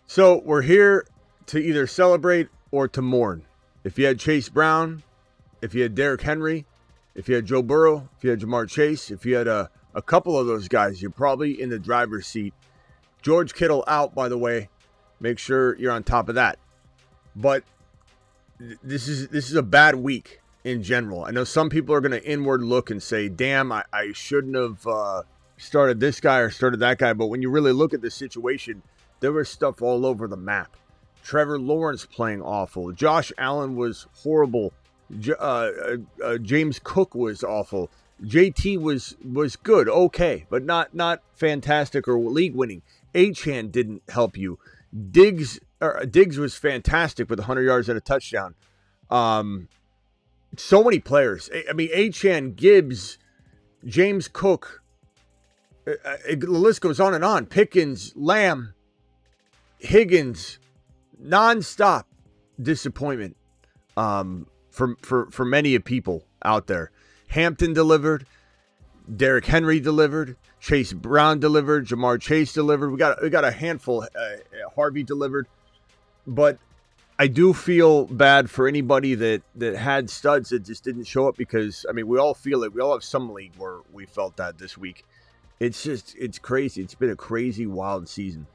So we're here to either celebrate or to mourn. If you had Chase Brown, if you had Derrick Henry, if you had Joe Burrow, if you had Jamar Chase, if you had a couple of those guys, you're probably in the driver's seat. George Kittle out, by the way. Make sure you're on top of that. But this is a bad week in general. I know some people are going to inward look and say, damn, I shouldn't have started this guy or started that guy. But when you really look at the situation, there was stuff all over the map. Trevor Lawrence playing awful. Josh Allen was horrible. James Cook was awful. JT was good, okay, but not fantastic or league winning. Achane didn't help you. Diggs was fantastic with 100 yards and a touchdown. So many players. I mean, Achane, Gibbs, James Cook. The list goes on and on. Pickens, Lamb, Higgins, nonstop disappointment for many people out there. Hampton delivered, Derrick Henry delivered, Chase Brown delivered, Jamar Chase delivered. We got a handful. Harvey delivered, but I do feel bad for anybody that had studs that just didn't show up, because I mean, we all feel it. We all have some league where we felt that this week. It's crazy. It's been a crazy, wild season.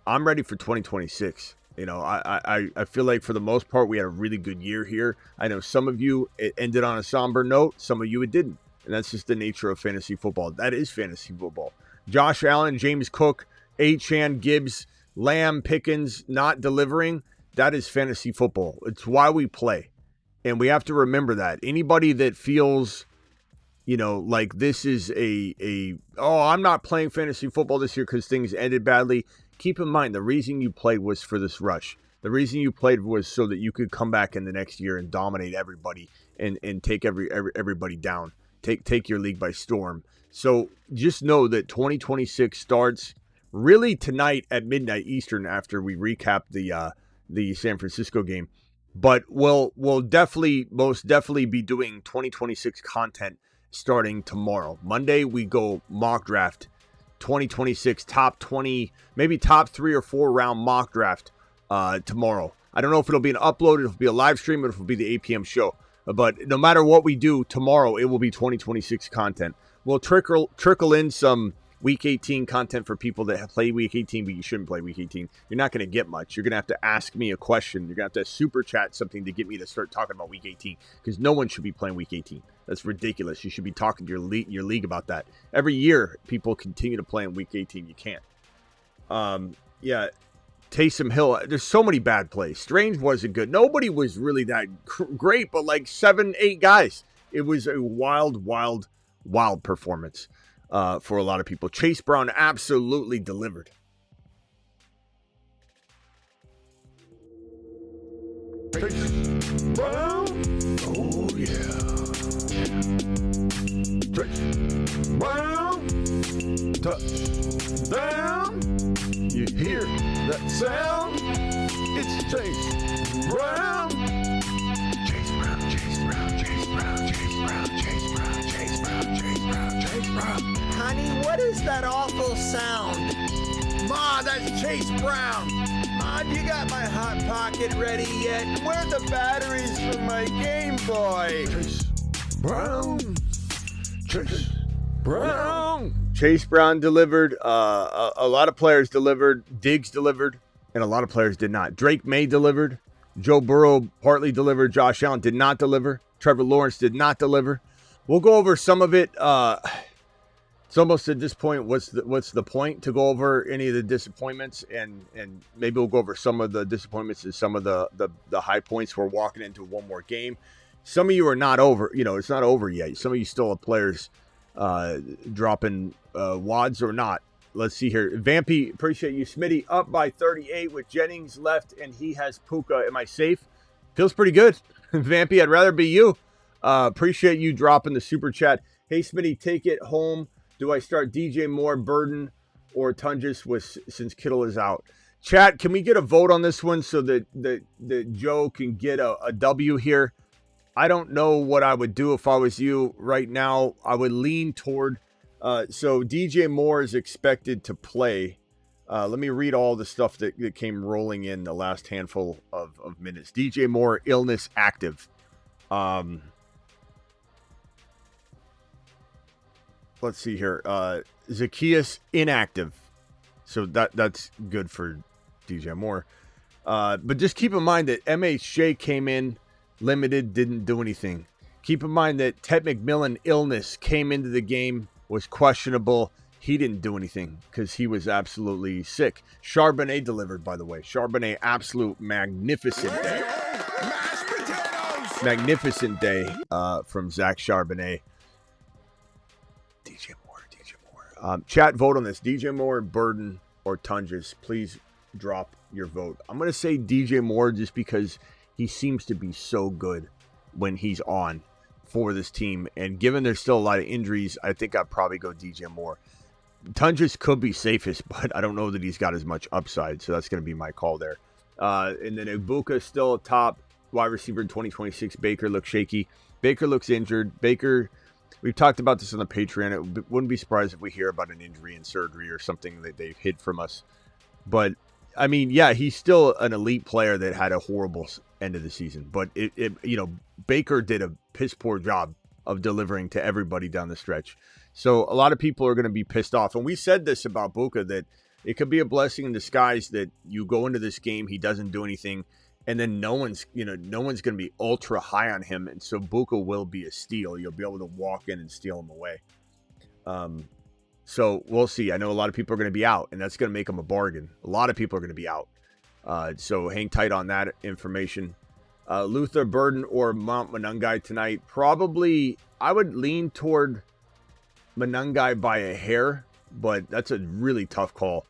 I'm ready for 2026. You know, I feel like for the most part, we had a really good year here. I know some of you, it ended on a somber note. Some of you, it didn't. And that's just the nature of fantasy football. That is fantasy football. Josh Allen, James Cook, Achane, Gibbs, Lamb, Pickens not delivering. That is fantasy football. It's why we play. And we have to remember that. Anybody that feels, you know, like this is I'm not playing fantasy football this year because things ended badly. Keep in mind, the reason you played was for this rush. The reason you played was so that you could come back in the next year and dominate everybody and take everybody down. Take your league by storm. So just know that 2026 starts really tonight at midnight Eastern after we recap the San Francisco game. But we'll most definitely be doing 2026 content starting tomorrow. Monday, we go mock draft 2026 top 20, maybe top 3 or 4 round mock draft tomorrow. I don't know if it'll be an upload, it'll be a live stream, or if it'll be the 8 p.m. show. But no matter what we do tomorrow, it will be 2026 content. We'll trickle in some Week 18 content for people that have played Week 18, but you shouldn't play Week 18. You're not going to get much. You're going to have to ask me a question. You're going to have to super chat something to get me to start talking about Week 18, because no one should be playing Week 18. That's ridiculous. You should be talking to your league about that. Every year, people continue to play in Week 18. You can't. Yeah, Taysom Hill. There's so many bad plays. Strange wasn't good. Nobody was really that great, but like 7, 8 guys. It was a wild performance for a lot of people. Chase Brown absolutely delivered. Chase Brown. Oh yeah. Chase Brown. Touchdown. You hear that sound? It's Chase Brown. Chase Brown, Chase Brown, Chase Brown, Chase Brown, Chase Brown, Chase Brown, Chase Brown, Chase Brown. Honey, what is that awful sound? Ma, that's Chase Brown. Ma, you got my Hot Pocket ready yet? Where are the batteries for my Game Boy? Chase Brown. Chase Brown. Chase Brown delivered. A lot of players delivered. Diggs delivered, and a lot of players did not. Drake May delivered. Joe Burrow partly delivered. Josh Allen did not deliver. Trevor Lawrence did not deliver. We'll go over some of it. It's almost at this point, what's the point to go over any of the disappointments, and maybe we'll go over some of the disappointments and some of the high points. We're walking into one more game. Some of you are not over. You know, it's not over yet. Some of you still have players dropping wads or not. Let's see here. Vampy, appreciate you. Smitty up by 38 with Jennings left, and he has Puka. Am I safe? Feels pretty good. Vampy, I'd rather be you. Appreciate you dropping the super chat. Hey, Smitty, take it home. Do I start DJ Moore, Burden, or Tungus since Kittle is out? Chat, can we get a vote on this one so that Joe can get a W here? I don't know what I would do if I was you right now. I would lean toward so DJ Moore is expected to play. Let me read all the stuff that came rolling in the last handful of minutes. DJ Moore, illness active. Let's see here. Zacchaeus, inactive. So that's good for DJ Moore. But just keep in mind that MHJ came in limited, didn't do anything. Keep in mind that Ted McMillan, illness, came into the game, was questionable. He didn't do anything because he was absolutely sick. Charbonnet delivered, by the way. Charbonnet, absolute magnificent day. Mashed potatoes! Magnificent day from Zach Charbonnet. DJ Moore. Chat, vote on this. DJ Moore, Burden, or Tunges. Please drop your vote. I'm going to say DJ Moore just because he seems to be so good when he's on for this team. And given there's still a lot of injuries, I think I'd probably go DJ Moore. Tunges could be safest, but I don't know that he's got as much upside. So that's going to be my call there. And then Ibuka still top wide receiver in 2026. Baker looks shaky. Baker looks injured. Baker, we've talked about this on the Patreon. It wouldn't be surprised if we hear about an injury and surgery or something that they've hid from us. But, I mean, yeah, he's still an elite player that had a horrible end of the season. But, Baker did a piss-poor job of delivering to everybody down the stretch. So a lot of people are going to be pissed off. And we said this about Buka, that it could be a blessing in disguise that you go into this game, he doesn't do anything, and then no one's going to be ultra high on him. And so Buka will be a steal. You'll be able to walk in and steal him away. So we'll see. I know a lot of people are going to be out, and that's going to make him a bargain. A lot of people are going to be out. So hang tight on that information. Luther, Burden, or Mount Monangai tonight. Probably, I would lean toward Monangai by a hair, but that's a really tough call.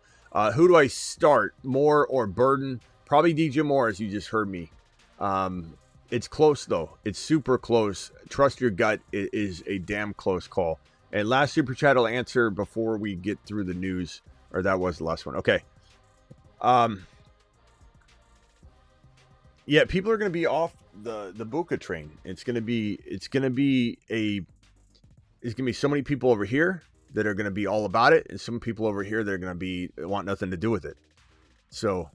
Who do I start? Moore or Burden? Probably DJ Moore, as you just heard me. It's close, though. It's super close. Trust your gut. It is a damn close call. And last super chat I'll answer before we get through the news. Or that was the last one. Okay. Yeah, people are going to be off the Buka train. It's going to be so many people over here that are going to be all about it, and some people over here that are going to want nothing to do with it. So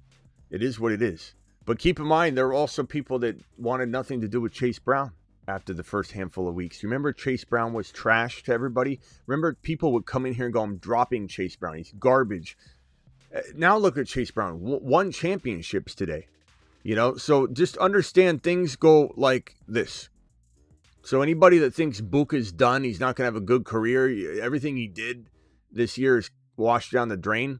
it is what it is. But keep in mind, there are also people that wanted nothing to do with Chase Brown after the first handful of weeks. You remember Chase Brown was trash to everybody? Remember people would come in here and go, I'm dropping Chase Brown. He's garbage. Now look at Chase Brown. Won championships today. So just understand things go like this. So anybody that thinks Buka's done, he's not going to have a good career, everything he did this year is washed down the drain.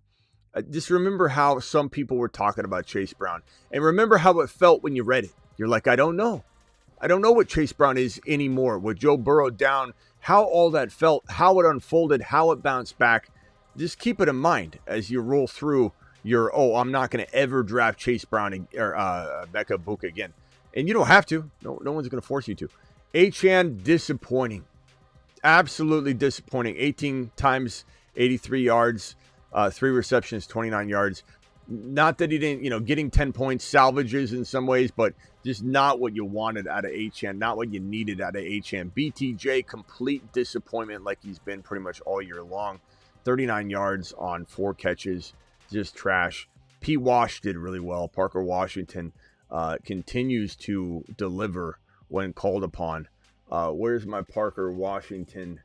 Just remember how some people were talking about Chase Brown. And remember how it felt when you read it. You're like, I don't know. I don't know what Chase Brown is anymore. With Joe Burrow down, how all that felt, how it unfolded, how it bounced back. Just keep it in mind as you roll through I'm not going to ever draft Chase Brown or Becca Buka again. And you don't have to. No one's going to force you to. Achane, disappointing. Absolutely disappointing. 18 times 83 yards, 3 receptions, 29 yards. Not that he didn't, getting 10 points, salvages in some ways, but just not what you wanted out of Achane, not what you needed out of Achane. BTJ, complete disappointment like he's been pretty much all year long. 39 yards on 4 catches. Just trash. P. Wash did really well. Parker Washington continues to deliver when called upon. Where's my Parker Washington?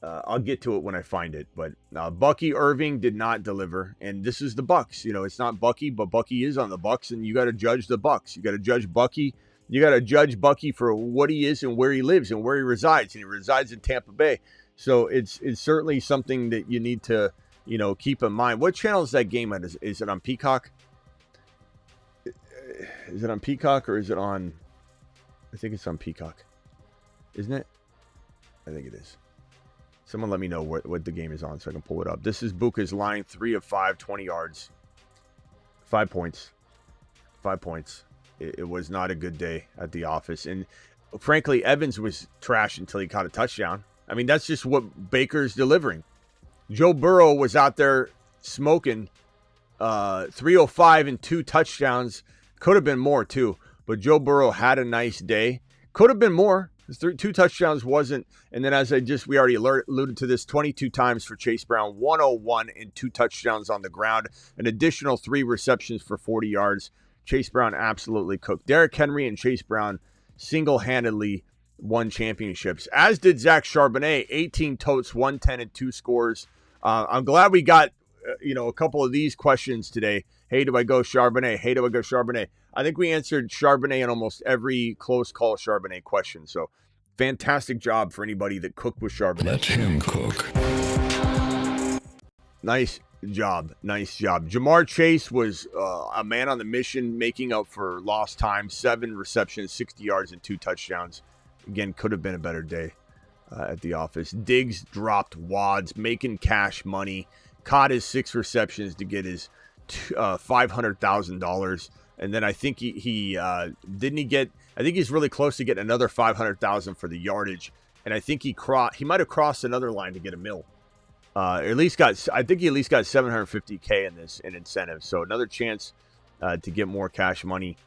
I'll get to it when I find it. But Bucky Irving did not deliver. And this is the Bucks. It's not Bucky, but Bucky is on the Bucks. And you got to judge the Bucks. You got to judge Bucky. You got to judge Bucky for what he is and where he lives and where he resides. And he resides in Tampa Bay. So it's certainly something that you need to keep in mind. What channel is that game at? Is it on Peacock? Is it on Peacock or is it on... I think it's on Peacock. Isn't it? I think it is. Someone let me know what the game is on so I can pull it up. This is Buka's line. 3 of 5, 20 yards. 5 points. 5 points. It was not a good day at the office. And frankly, Evans was trash until he caught a touchdown. I mean, that's just what Baker's delivering. Joe Burrow was out there smoking 305 and 2 touchdowns. Could have been more, too. But Joe Burrow had a nice day. Could have been more. His 2 touchdowns wasn't, and then we already alluded to this, 22 times for Chase Brown, 101 and 2 touchdowns on the ground, an additional 3 receptions for 40 yards. Chase Brown absolutely cooked. Derrick Henry and Chase Brown single-handedly won championships, as did Zach Charbonnet, 18 totes, 110 and 2 scores. I'm glad we got a couple of these questions today. Hey, do I go Charbonnet? Hey, do I go Charbonnet? I think we answered Charbonnet in almost every close call Charbonnet question. So fantastic job for anybody that cooked with Charbonnet. Let him cook. Nice job. Nice job. Jamar Chase was a man on the mission, making up for lost time. 7 receptions, 60 yards, and 2 touchdowns. Again, could have been a better day at the office. Diggs dropped wads, making cash money. Caught his 6 receptions to get his $500,000. And then I think he I think he's really close to getting another $500,000 for the yardage. And I think he might have crossed another line to get $1 million. I think he at least got $750K in incentives. So another chance to get more cash money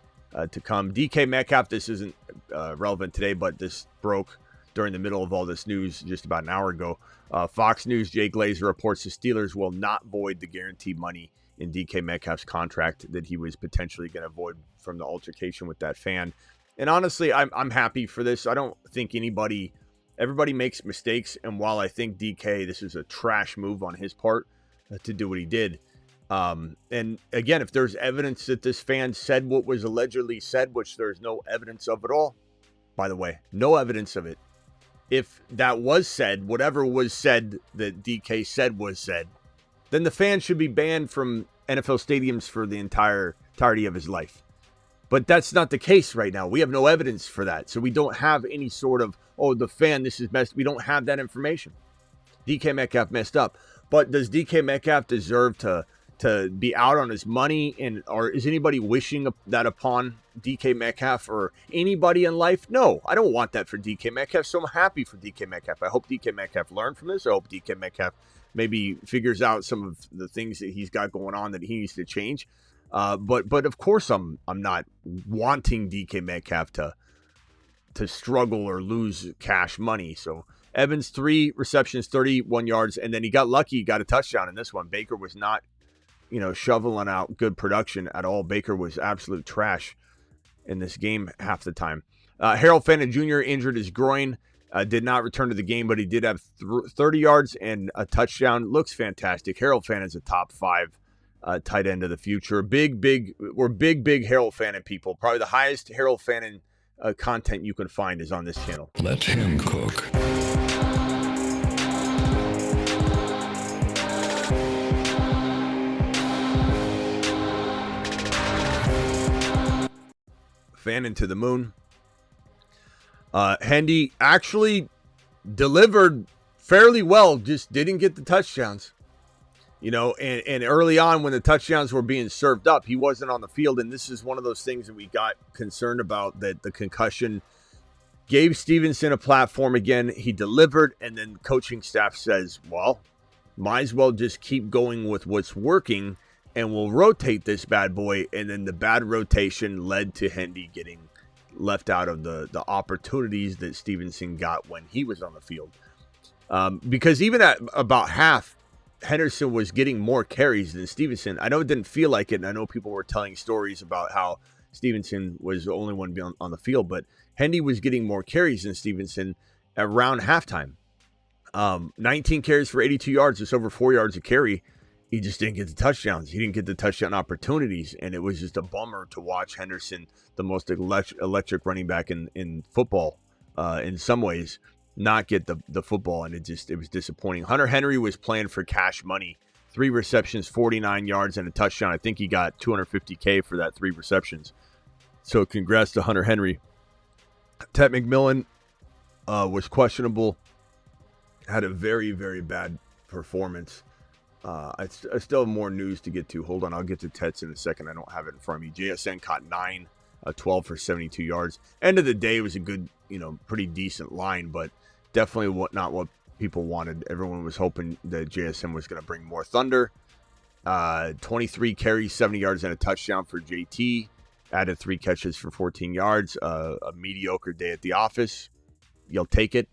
to come. DK Metcalf, this isn't relevant today, but this broke during the middle of all this news just about an hour ago. Fox News, Jay Glazer reports the Steelers will not void the guaranteed money in DK Metcalf's contract that he was potentially going to void from the altercation with that fan. And honestly, I'm happy for this. I don't think everybody makes mistakes. And while I think DK, this is a trash move on his part to do what he did. And again, if there's evidence that this fan said what was allegedly said, which there's no evidence of at all, by the way, no evidence of it. If that was said, whatever was said that DK said was said, then the fan should be banned from NFL stadiums for the entirety of his life. But that's not the case right now. We have no evidence for that. So we don't have any sort of, the fan, this is messed. We don't have that information. DK Metcalf messed up. But does DK Metcalf deserve to be out on his money? Or is anybody wishing that upon DK Metcalf or anybody in life? No, I don't want that for DK Metcalf. So I'm happy for DK Metcalf. I hope DK Metcalf learned from this. I hope DK Metcalf maybe figures out some of the things that he's got going on that he needs to change. But of course I'm not wanting DK Metcalf to struggle or lose cash money. So Evans, 3 receptions, 31 yards, and then he got lucky, got a touchdown in this one. Baker was not, shoveling out good production at all. Baker was absolute trash in this game half the time. Harold Fannin Jr. injured his groin. Did not return to the game, but he did have 30 yards and a touchdown. Looks fantastic. Harold Fannin is a top 5 tight end of the future. We're big Harold Fannin people. Probably the highest Harold Fannin content you can find is on this channel. Let him cook. Fannin to the moon. Hendy actually delivered fairly well, just didn't get the touchdowns. And early on when the touchdowns were being served up, he wasn't on the field. And this is one of those things that we got concerned about, that the concussion gave Stevenson a platform again. He delivered, and then coaching staff says, well, might as well just keep going with what's working, and we'll rotate this bad boy. And then the bad rotation led to Hendy getting left out of the opportunities that Stevenson got when he was on the field. Because even at about half, Henderson was getting more carries than Stevenson. I know it didn't feel like it, and I know people were telling stories about how Stevenson was the only one on the field, but Hendy was getting more carries than Stevenson around halftime. 19 carries for 82 yards, just over 4 yards a carry. He just didn't get the touchdowns. He didn't get the touchdown opportunities, and it was just a bummer to watch Henderson, the most electric running back in football, in some ways, not get the football, and it was disappointing. Hunter Henry was playing for cash money. 3 receptions, 49 yards, and a touchdown. I think he got $250K for that 3 receptions. So congrats to Hunter Henry. Ted McMillan was questionable. Had a very, very bad performance. I still have more news to get to. Hold on, I'll get to Tets in a second. I don't have it in front of me. JSN caught 9, 12 for 72 yards. End of the day, it was a good, pretty decent line, but definitely not what people wanted. Everyone was hoping that JSN was going to bring more thunder. 23 carries, 70 yards, and a touchdown for JT. Added 3 catches for 14 yards. A mediocre day at the office. you'll take it.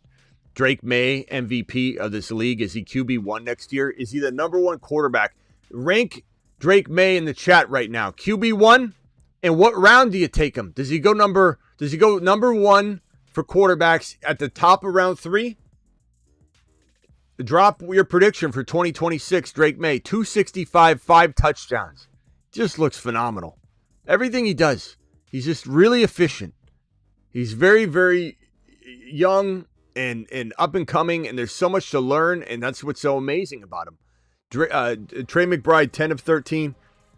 Drake May, MVP of this league. Is he QB1 next year? Is he the number one quarterback? Rank Drake May in the chat right now. QB1? And what round do you take him? Does he go number one for quarterbacks at the top of round 3? Drop your prediction for 2026, Drake May. 265, 5 touchdowns. Just looks phenomenal. Everything he does, he's just really efficient. He's very, very young and up and coming, and there's so much to learn, and that's what's so amazing about him. Trey McBride, 10 of 13,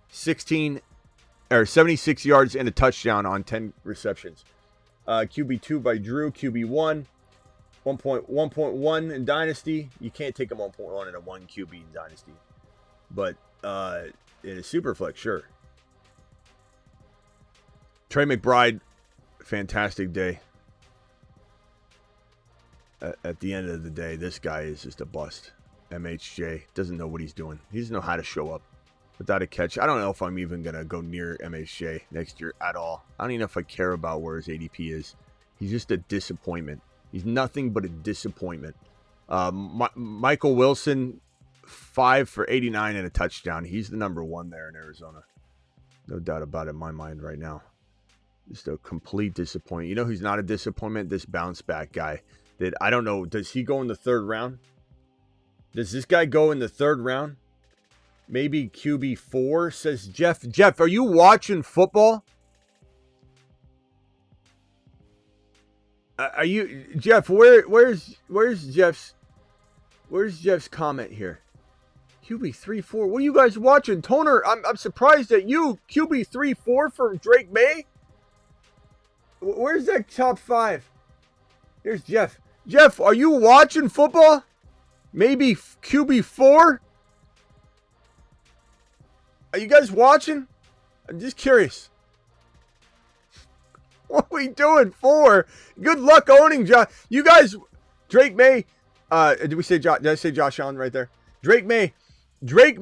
76 yards and a touchdown on 10 receptions. QB2 by Drew, QB1, 1.1 in Dynasty. You can't take a 1.1 in a 1 QB in Dynasty. But in a Superflex, sure. Trey McBride, fantastic day. At the end of the day, this guy is just a bust. MHJ doesn't know what he's doing. He doesn't know how to show up without a catch. I don't know if I'm even going to go near MHJ next year at all. I don't even know if I care about where his ADP is. He's just a disappointment. He's nothing but a disappointment. Michael Wilson, 5 for 89 and a touchdown. He's the number one there in Arizona. No doubt about it in my mind right now. Just a complete disappointment. You know who's not a disappointment? This bounce back guy. That I don't know. Does he go in the 3rd round? Does this guy go in the 3rd round? Maybe QB4, says Jeff. Jeff, are you watching football? Are you, Jeff? Where's Jeff's comment here? QB3-4. What are you guys watching? Toner, I'm surprised at you. QB3-4 for Drake May. Where's that top 5? There's Jeff. Jeff, are you watching football? Maybe QB4? Are you guys watching? I'm just curious. What are we doing for? Good luck owning Josh. You guys, Drake May. Did we say Josh? Did I say Josh Allen right there? Drake May. Drake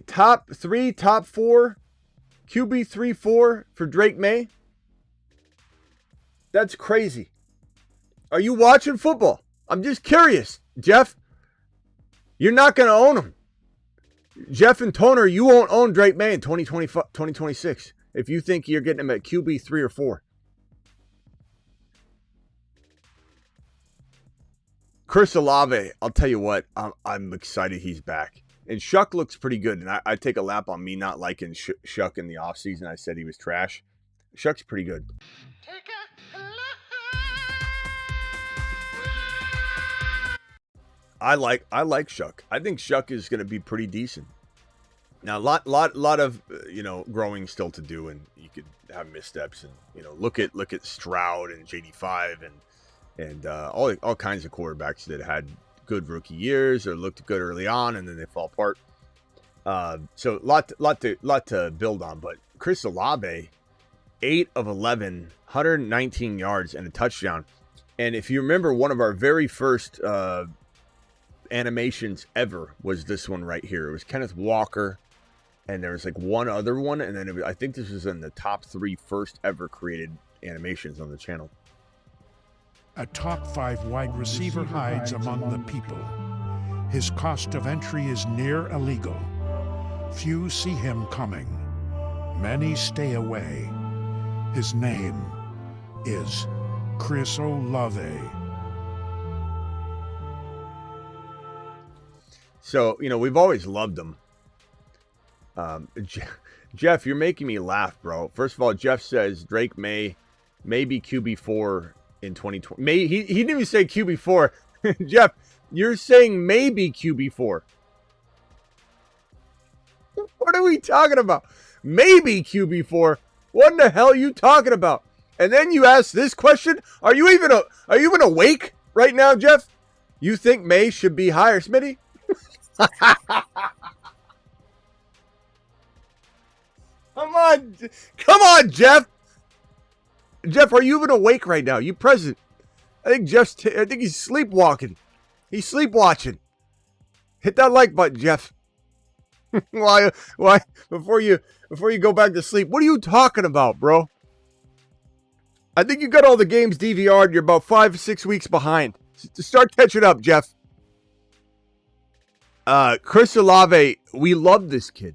top 3, top 4. QB3-4 for Drake May. That's crazy. Are you watching football? I'm just curious. Jeff, you're not going to own him. Jeff and Toner, you won't own Drake May in 2026 if you think you're getting him at QB 3 or 4. Chris Olave, I'll tell you what, I'm excited he's back. And Shuck looks pretty good. And I take a lap on me not liking Shuck in the offseason. I said he was trash. Shuck's pretty good. I like Shuck. I think Shuck is going to be pretty decent. Now, lot of growing still to do, and you could have missteps, and look at Stroud and JD5 and all kinds of quarterbacks that had good rookie years or looked good early on and then they fall apart. So lot to build on. But Chris Olave, 8 of 11, 119 yards and a touchdown. And if you remember, one of our very first animations ever was this one right here. It was Kenneth Walker, and there was like one other one, and then I think this was in the top 3 first ever created animations on the channel. A top 5 wide receiver hides among the people. His cost of entry is near illegal. Few see him coming. Many stay away. His name is Chris Olave. So, we've always loved him. Jeff, you're making me laugh, bro. First of all, Jeff says Drake May be QB4 in 2020. He didn't even say QB4. Jeff, you're saying maybe QB4. What are we talking about? Maybe QB4. What in the hell are you talking about? And then you ask this question. Are you even awake right now, Jeff? You think May should be higher, Smitty? Come on, Jeff. Jeff, are you even awake right now? You present? I think he's sleepwalking. He's sleepwatching. Hit that like button, Jeff. Why? Before you go back to sleep? What are you talking about, bro? I think you got all the games DVR'd. You're about 5 or 6 weeks behind. Start catching up, Jeff. Chris Olave, we loved this kid.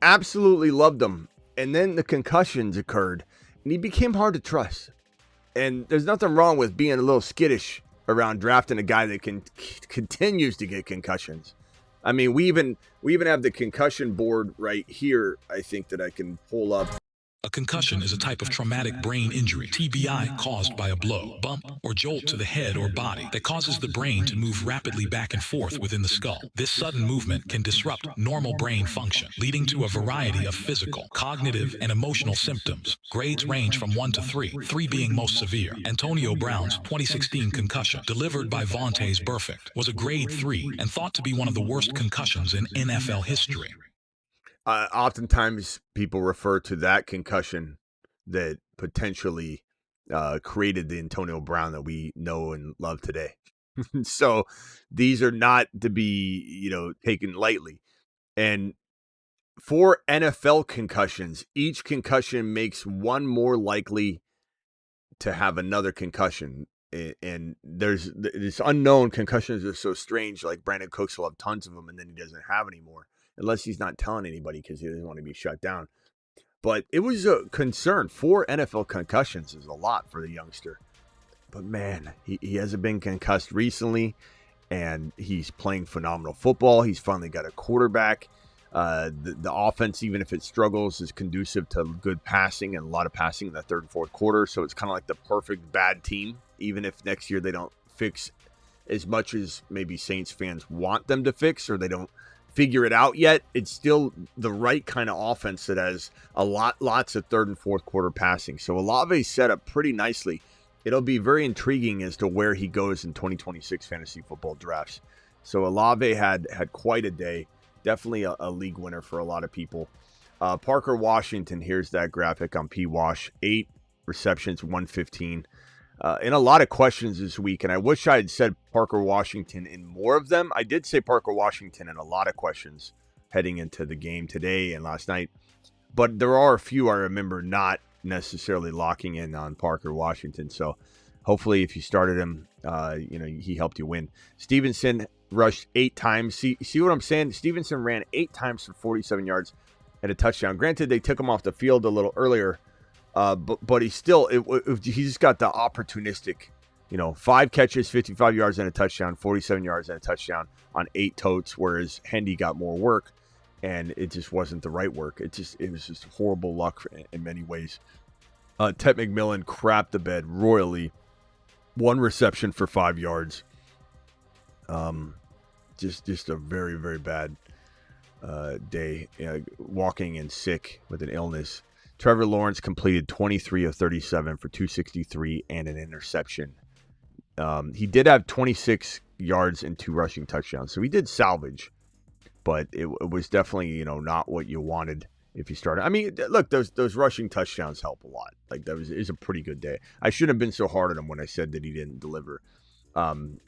Absolutely loved him. And then the concussions occurred, and he became hard to trust. And there's nothing wrong with being a little skittish around drafting a guy that continues to get concussions. I mean, we even have the concussion board right here, I think, that I can pull up. A concussion is a type of traumatic brain injury, TBI, caused by a blow, bump, or jolt to the head or body that causes the brain to move rapidly back and forth within the skull. This sudden movement can disrupt normal brain function, leading to a variety of physical, cognitive, and emotional symptoms. Grades range from 1 to 3, 3 being most severe. Antonio Brown's 2016 concussion, delivered by Vontaze Burfict, was a grade 3 and thought to be one of the worst concussions in NFL history. Oftentimes, people refer to that concussion that potentially created the Antonio Brown that we know and love today. So these are not to be, taken lightly. And for NFL concussions, each concussion makes one more likely to have another concussion. And there's this unknown concussions are so strange. Like Brandon Cooks will have tons of them, and then he doesn't have any more. Unless he's not telling anybody because he doesn't want to be shut down. But it was a concern. 4 NFL concussions is a lot for the youngster. But man, he hasn't been concussed recently, and he's playing phenomenal football. He's finally got a quarterback. The offense, even if it struggles, is conducive to good passing and a lot of passing in the third and fourth quarter. So it's kind of like the perfect bad team, even if next year they don't fix as much as maybe Saints fans want them to fix, or they don't figure it out yet. It's still the right kind of offense that has lots of third and fourth quarter passing. So Olave set up pretty nicely. It'll be very intriguing as to where he goes in 2026 fantasy football drafts. So Olave had quite a day. Definitely a league winner for a lot of people. Parker Washington, here's that graphic on PWash. 8 receptions, 115. And a lot of questions this week, and I wish I had said Parker Washington in more of them. I did say Parker Washington in a lot of questions heading into the game today and last night. But there are a few I remember not necessarily locking in on Parker Washington. So hopefully if you started him, he helped you win. Stevenson rushed 8 times. See what I'm saying? Stevenson ran 8 times for 47 yards and a touchdown. Granted, they took him off the field a little earlier. But he's still, he's got the opportunistic, 5 catches, 55 yards and a touchdown, 47 yards and a touchdown on 8 totes, whereas Hendy got more work, and it just wasn't the right work. It was just horrible luck in many ways. Ted McMillan crapped the bed royally. 1 reception for 5 yards. Just a very, very bad day. Walking in sick with an illness. Trevor Lawrence completed 23 of 37 for 263 and an interception. He did have 26 yards and 2 rushing touchdowns, so he did salvage, but it was definitely not what you wanted if you started. I mean, look, those rushing touchdowns help a lot. Like it was a pretty good day. I shouldn't have been so hard on him when I said that he didn't deliver.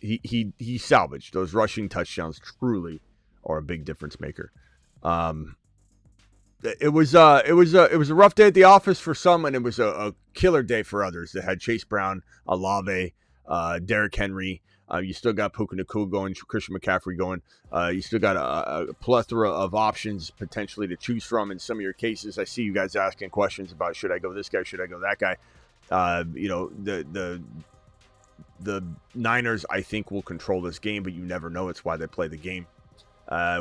He salvaged. Those rushing touchdowns truly are a big difference maker. It was a rough day at the office for some, and it was a killer day for others that had Chase Brown, Olave, Derrick Henry. You still got Puka Nacua going, Christian McCaffrey going. You still got a plethora of options potentially to choose from in some of your cases. I see you guys asking questions about, should I go this guy, should I go that guy? The Niners, I think, will control this game, but you never know. It's why they play the game.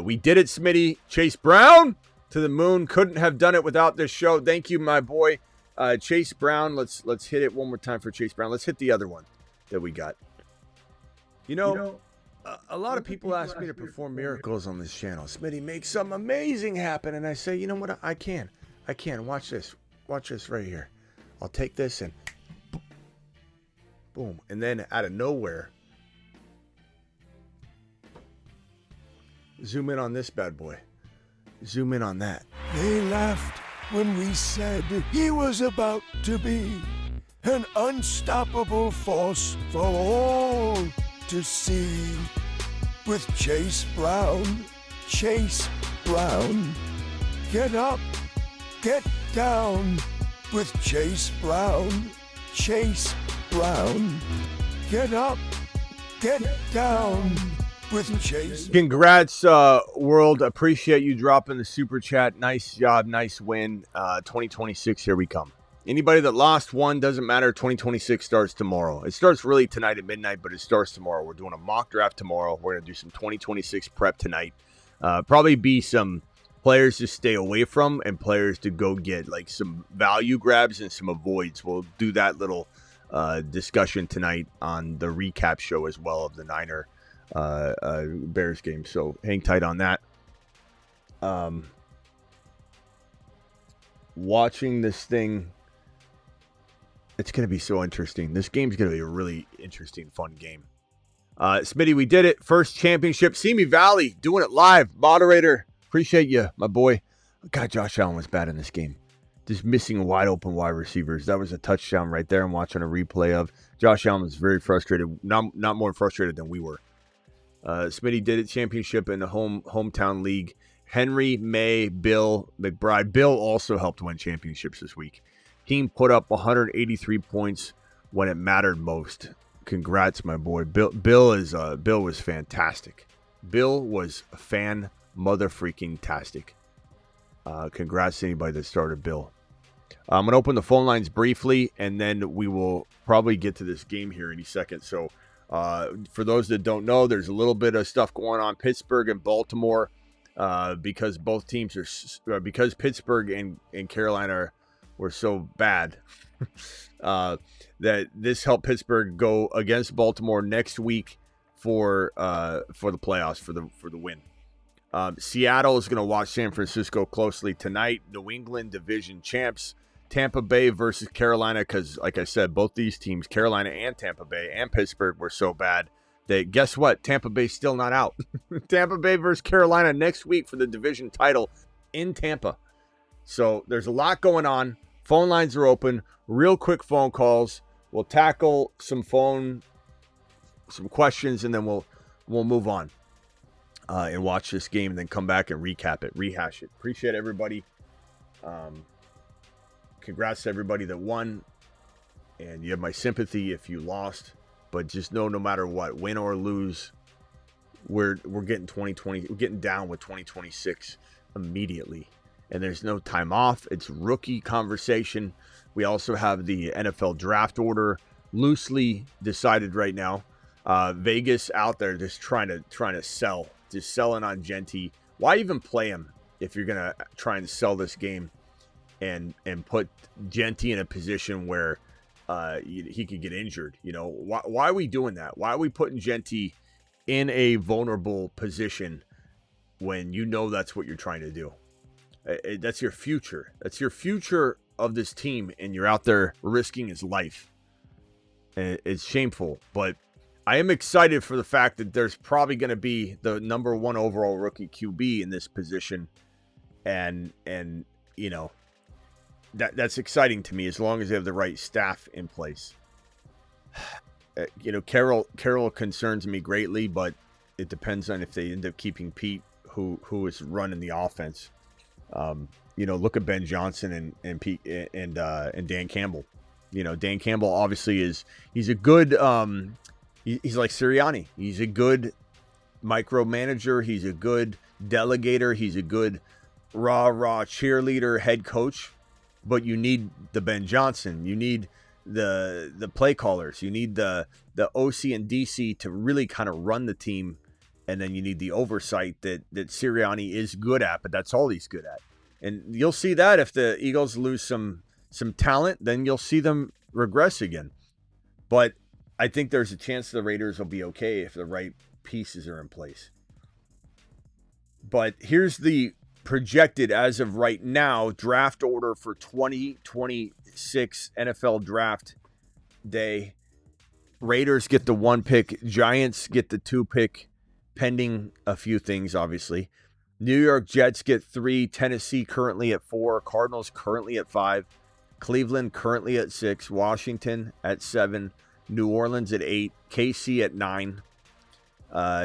We did it, Smitty. Chase Brown to the moon. Couldn't have done it without this show. Thank you, my boy. Chase Brown. Let's hit it one more time for Chase Brown. Let's hit the other one that we got. A lot of people ask me to perform miracles on this channel. Smitty, make something amazing happen. And I say, you know what? I can. Watch this. Watch this right here. I'll take this and boom. And then out of nowhere, zoom in on this bad boy. Zoom in on that. They laughed when we said he was about to be an unstoppable force for all to see. With Chase Brown, get up, get down. With Chase Brown, Chase Brown. Get up, get down with Chase. Congrats, world. Appreciate you dropping the super chat. Nice job, nice win. 2026, here we come. Anybody that lost one, doesn't matter. 2026 starts tomorrow. It starts really tonight at midnight, but it starts tomorrow. We're doing a mock draft tomorrow. We're going to do some 2026 prep tonight. Probably be some players to stay away from and players to go get, like some value grabs and some avoids. We'll do that little discussion tonight on the recap show as well of the Niner Bears game. So hang tight on that. Watching this thing, it's going to be so interesting. This game's going to be a really interesting, fun game. Smitty, we did it. First championship. Simi Valley doing it live. Moderator, appreciate you, my boy. God, Josh Allen was bad in this game. Just missing wide open wide receivers. That was a touchdown right there. I'm watching a replay of. Josh Allen was very frustrated. Not more frustrated than we were. Smitty did it. Championship in the hometown league. Henry, May, Bill, McBride. Bill also helped win championships this week. Team put up 183 points when it mattered most. Congrats, my boy. Bill was fantastic. Bill was fan-mother-freaking-tastic. Congrats to anybody that started Bill. I'm going to open the phone lines briefly, and then we will probably get to this game here any second. So for those that don't know, there's a little bit of stuff going on. Pittsburgh and Baltimore, because both teams are, because Pittsburgh and Carolina were so bad that this helped Pittsburgh go against Baltimore next week for the playoffs, for the win. Seattle is going to watch San Francisco closely tonight. New England division champs. Tampa Bay versus Carolina, because like I said, both these teams, Carolina and Tampa Bay and Pittsburgh, were so bad that guess what? Tampa Bay's still not out. Tampa Bay versus Carolina next week for the division title in Tampa. So there's a lot going on. Phone lines are open. Real quick phone calls. We'll tackle some questions, and then we'll move on and watch this game, and then come back and recap it, rehash it. Appreciate everybody. Congrats to everybody that won, and you have my sympathy if you lost. But just know, no matter what, win or lose, we're getting 2020. We're getting down with 2026 immediately. And there's no time off. It's rookie conversation. We also have the NFL draft order loosely decided right now. Vegas out there just trying to sell, just selling on Genty. Why even play him if you're gonna try and sell this game and put Genty in a position where he could get injured? You know, why are we doing that? Why are we putting Genty in a vulnerable position when you know that's what you're trying to do? That's your future. That's your future of this team, and you're out there risking his life. And it's shameful, but I am excited for the fact that there's probably going to be the number 1 overall rookie QB in this position, and you know, that's exciting to me as long as they have the right staff in place. You know, Carroll concerns me greatly, but it depends on if they end up keeping Pete, who is running the offense. You know, look at Ben Johnson and Pete and Dan Campbell. You know, Dan Campbell obviously he's a good he's like Sirianni. He's a good micromanager. He's a good delegator. He's a good raw cheerleader head coach. But you need the Ben Johnson. You need the play callers. You need the OC and DC to really kind of run the team. And then you need the oversight that Sirianni is good at, but that's all he's good at. And you'll see that if the Eagles lose some talent, then you'll see them regress again. But I think there's a chance the Raiders will be okay if the right pieces are in place. But here's the projected, as of right now, draft order for 2026 NFL Draft Day. Raiders get the 1 pick. Giants get the 2 pick. Pending a few things, obviously. New York Jets get 3. Tennessee currently at 4. Cardinals currently at 5. Cleveland currently at 6. Washington at 7. New Orleans at 8. KC at 9.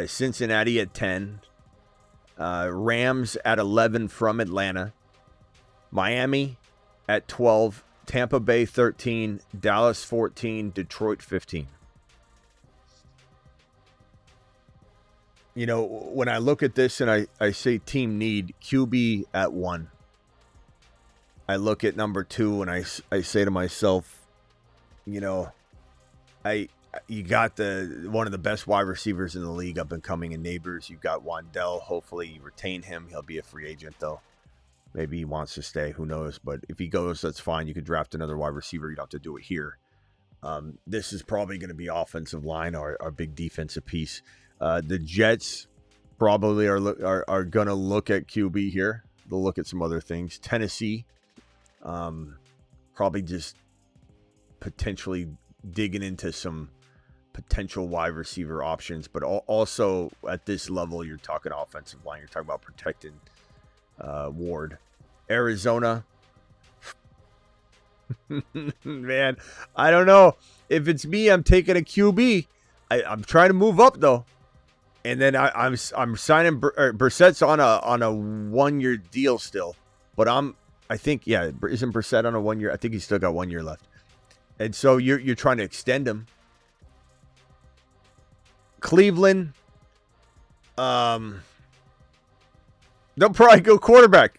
Cincinnati at 10. Rams at 11 from Atlanta. Miami at 12. Tampa Bay 13, Dallas 14, Detroit 15. You know, when I look at this and I say team need, QB at 1. I look at number 2 and I say to myself, you know, you got one of the best wide receivers in the league up and coming in Neighbors. You've got Wandell. Hopefully you retain him. He'll be a free agent though. Maybe he wants to stay. Who knows? But if he goes, that's fine. You could draft another wide receiver. You don't have to do it here. This is probably going to be offensive line, our big defensive piece. The Jets probably are going to look at QB here. They'll look at some other things. Tennessee, probably just potentially digging into some potential wide receiver options. But also at this level, you're talking offensive line. You're talking about protecting Ward. Arizona. Man, I don't know. If it's me, I'm taking a QB. I'm trying to move up though. And then I'm signing Brissett's on a 1-year deal still. But I think isn't Brissett on a 1 year? I think he's still got 1 year left. And so you're trying to extend him. Cleveland, they'll probably go quarterback.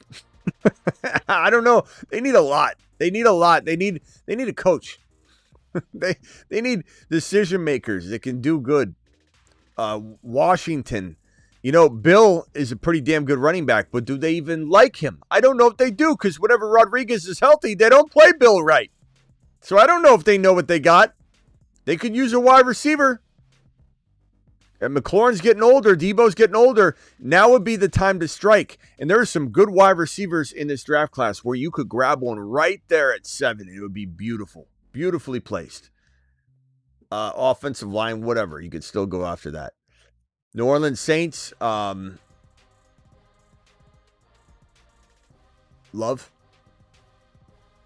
I don't know. They need a lot. They need a coach. they need decision makers that can do good. Washington, you know, Bill is a pretty damn good running back, but do they even like him? I don't know if they do, because whenever Rodriguez is healthy, they don't play Bill right. So I don't know if they know what they got. They could use a wide receiver. And McLaurin's getting older. Debo's getting older. Now would be the time to strike. And there are some good wide receivers in this draft class where you could grab one right there at 7. It would be beautiful. Beautifully placed. Offensive line, whatever. You could still go after that. New Orleans Saints. Love.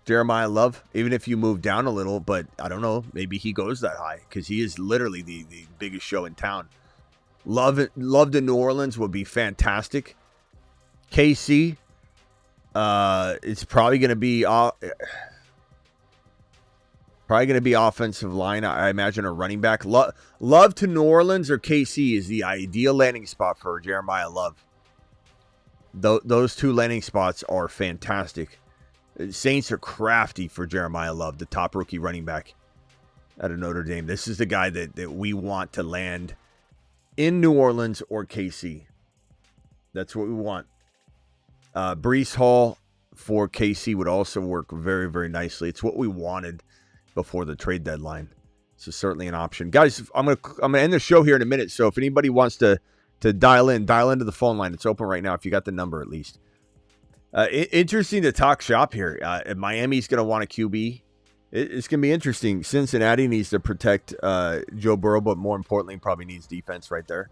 Jeremiah Love. Even if you move down a little, but I don't know. Maybe he goes that high because he is literally the biggest show in town. Love to New Orleans would be fantastic. KC, it's probably going to be offensive line. I imagine a running back. Love to New Orleans or KC is the ideal landing spot for Jeremiah Love. Those two landing spots are fantastic. Saints are crafty for Jeremiah Love, the top rookie running back out of Notre Dame. This is the guy that we want to land in New Orleans or KC. That's what we want. Breece Hall for KC would also work very, very nicely. It's what we wanted before the trade deadline. So certainly an option. Guys, I'm gonna end the show here in a minute. So if anybody wants to dial into the phone line, it's open right now if you got the number at least. Interesting to talk shop here. Miami's going to want a QB. It's going to be interesting. Cincinnati needs to protect Joe Burrow, but more importantly, probably needs defense right there.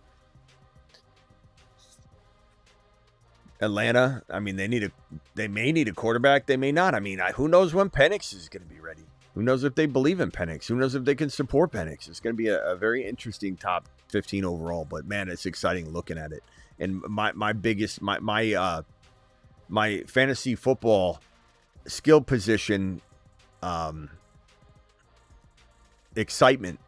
Atlanta, I mean, they may need a quarterback. They may not. I mean, who knows when Penix is going to be ready? Who knows if they believe in Penix? Who knows if they can support Penix? It's going to be a very interesting top 15 overall. But man, it's exciting looking at it. And my fantasy football skill position excitement,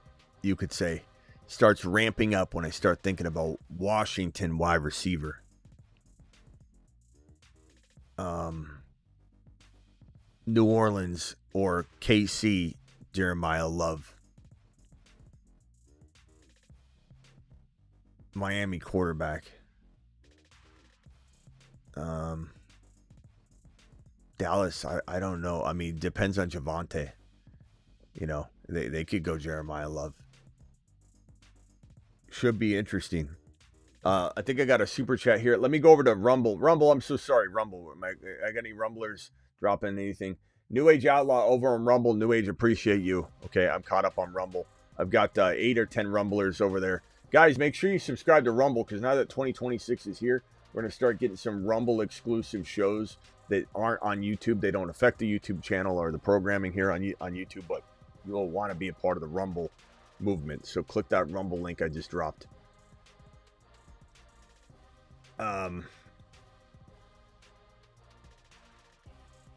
you could say, starts ramping up when I start thinking about Washington wide receiver. New Orleans or KC, Jeremiah Love. Miami quarterback. Dallas, I don't know. I mean, depends on Javonte. You know, they could go Jeremiah Love. Should be interesting. I think I got a super chat here. Let me go over to Rumble. Rumble, I'm so sorry, Rumble. I got any Rumblers dropping anything? New Age Outlaw over on Rumble. New Age, appreciate you. Okay, I'm caught up on Rumble. I've got 8 or 10 Rumblers over there. Guys, make sure you subscribe to Rumble because now that 2026 is here, we're going to start getting some Rumble exclusive shows that aren't on YouTube. They don't affect the YouTube channel or the programming here on YouTube, but you'll want to be a part of the Rumble movement. So click that Rumble link I just dropped.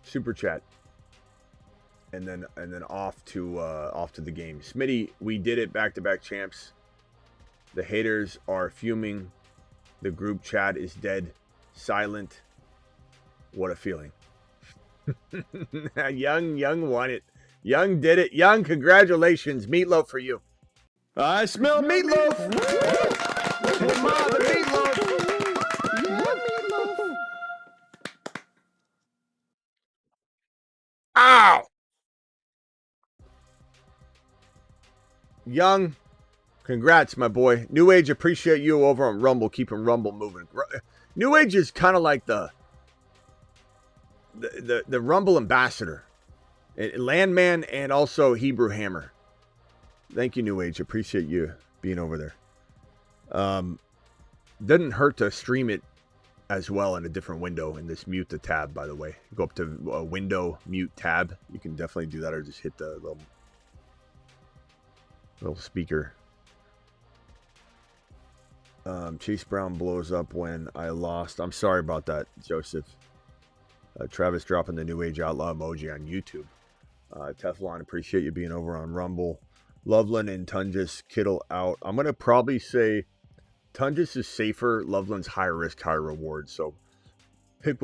Super chat. and then off to the game. Smitty, we did it, back-to-back champs. The haters are fuming. The group chat is dead, silent. What a feeling. Young won it. Young did it. Young, congratulations. Meatloaf for you. I smell meatloaf. Hey, Ma, the meatloaf. Yeah, meatloaf. Ow! Young, congrats, my boy. New Age, appreciate you over on Rumble, keeping Rumble moving. New Age is kind of like the Rumble ambassador. Landman and also Hebrew Hammer. Thank you, New Age. Appreciate you being over there. Doesn't hurt to stream it as well in a different window in this mute the tab, by the way. Go up to window, mute tab. You can definitely do that, or just hit the little speaker. Chase Brown blows up when I lost. I'm sorry about that, Joseph. Travis dropping the New Age Outlaw emoji on YouTube. Teflon, appreciate you being over on Rumble. Loveland and Tungus, Kittle out. I'm going to probably say Tungus is safer. Loveland's higher risk, higher reward. So pick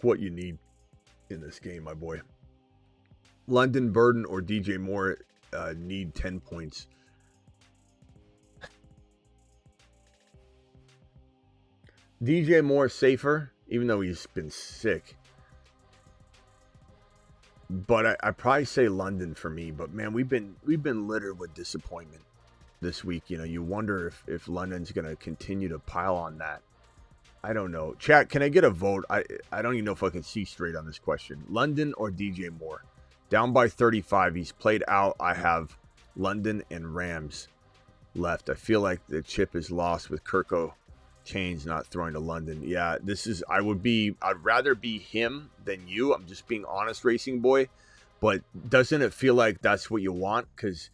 what you need in this game, my boy. London, Burden, or DJ Moore need 10 points. DJ Moore safer, even though he's been sick. But I probably say London for me. But man, we've been littered with disappointment this week. You know, you wonder if London's gonna continue to pile on that. I don't know. Chat, can I get a vote? I don't even know if I can see straight on this question. London or DJ Moore? Down by 35. He's played out. I have London and Rams left. I feel like the chip is lost with Kirko Chains not throwing to London. Yeah, I'd rather be him than you. I'm just being honest, Racing Boy. But doesn't it feel like that's what you want? Because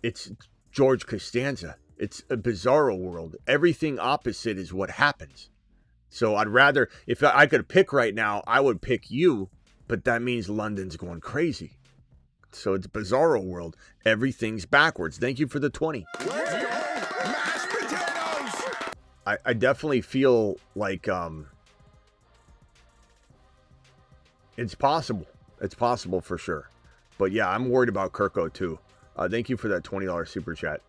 it's George Costanza. It's a bizarro world. Everything opposite is what happens. So I'd rather, if I could pick right now, I would pick you. But that means London's going crazy. So it's bizarro world. Everything's backwards. Thank you for the 20. I definitely feel like it's possible. It's possible for sure. But yeah, I'm worried about Kirko too. Thank you for that $20 super chat.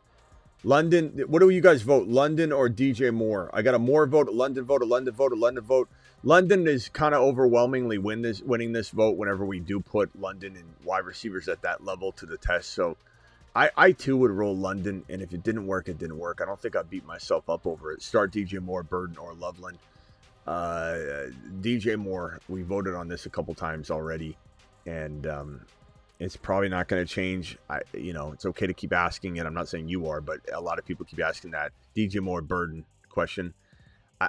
London, what do you guys vote? London or DJ Moore? I got a Moore vote, a London vote, a London vote, a London vote. London is kind of overwhelmingly winning this vote whenever we do put London and wide receivers at that level to the test. So I too would roll London, and if it didn't work, it didn't work. I don't think I beat myself up over it. Start DJ Moore, Burden, or Loveland. DJ Moore, we voted on this a couple times already, and it's probably not going to change. It's okay to keep asking it. I'm not saying you are, but a lot of people keep asking that DJ Moore, Burden question.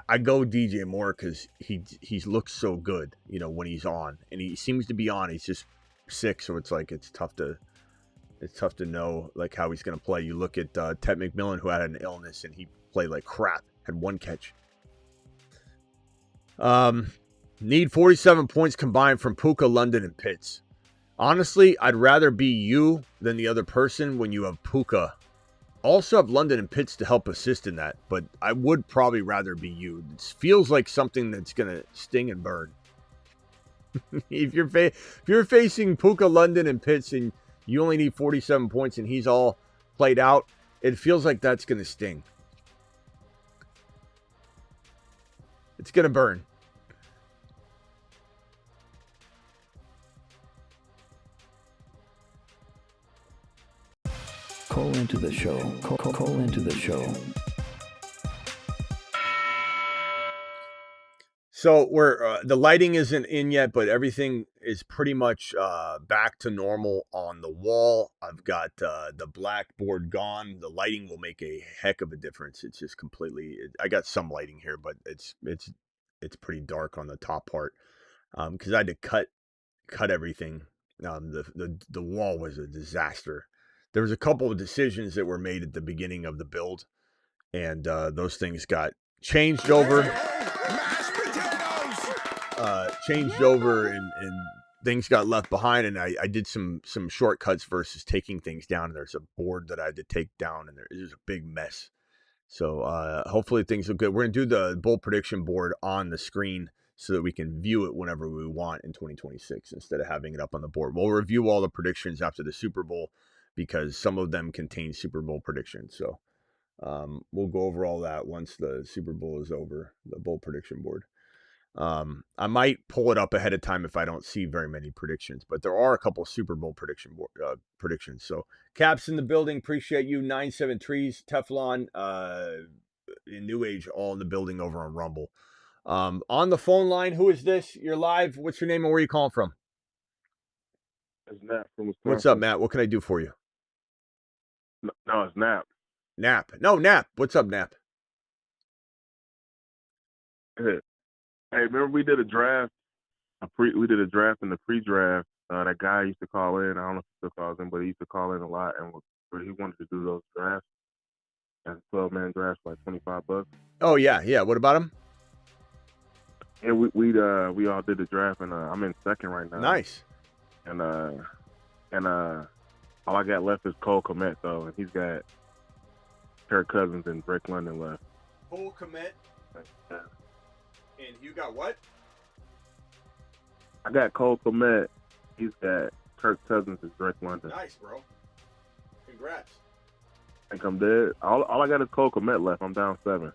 I go DJ Moore because he looks so good, when he's on, and he seems to be on. He's just sick, so it's tough to know like how he's going to play. You look at Ted McMillan, who had an illness, and he played like crap, had one catch. Need 47 points combined from Puka, London, and Pitts. Honestly, I'd rather be you than the other person when you have Puka. Also have London and Pitts to help assist in that, but I would probably rather be you. It feels like something that's going to sting and burn. If you're facing Puka, London, and Pitts, and you only need 47 points and he's all played out, it feels like that's going to sting. It's going to burn. Call into the show. Call into the show. So we're the lighting isn't in yet, but everything is pretty much back to normal on the wall. I've got the blackboard gone. The lighting will make a heck of a difference. It's just completely. I got some lighting here, but it's pretty dark on the top part because I had to cut everything. The wall was a disaster. There was a couple of decisions that were made at the beginning of the build, and those things got changed over. And things got left behind, and I did some shortcuts versus taking things down. And there's a board that I had to take down, and there's a big mess. So hopefully things look good. We're going to do the bowl prediction board on the screen so that we can view it whenever we want in 2026 instead of having it up on the board. We'll review all the predictions after the Super Bowl because some of them contain Super Bowl predictions. So we'll go over all that once the Super Bowl is over, the bowl prediction board. I might pull it up ahead of time if I don't see very many predictions, but there are a couple Super Bowl predictions. So Caps in the building, appreciate you. 97 Trees, Teflon, in New Age, all in the building over on Rumble. On the phone line, who is this? You're live. What's your name and where are you calling from? It's Nap from Wisconsin. What's up, Matt? What can I do for you? No, it's Nap. Nap. No, Nap. What's up, Nap? Hey, remember we did a draft? We did a draft in the pre-draft. That guy used to call in. I don't know if he still calls in, but he used to call in a lot, and he wanted to do those drafts. And 12-man drafts, like $25. Oh yeah. What about him? Yeah, we all did the draft, and I'm in second right now. Nice. And all I got left is Cole Kmet though, and he's got Kirk Cousins and Drake London left. Cole Kmet. Yeah. And you got what? I got Cole Kmet. He's got Kirk Cousins and Drake London. Nice, bro. Congrats. I think I'm dead. All I got is Cole Kmet left. I'm down 7.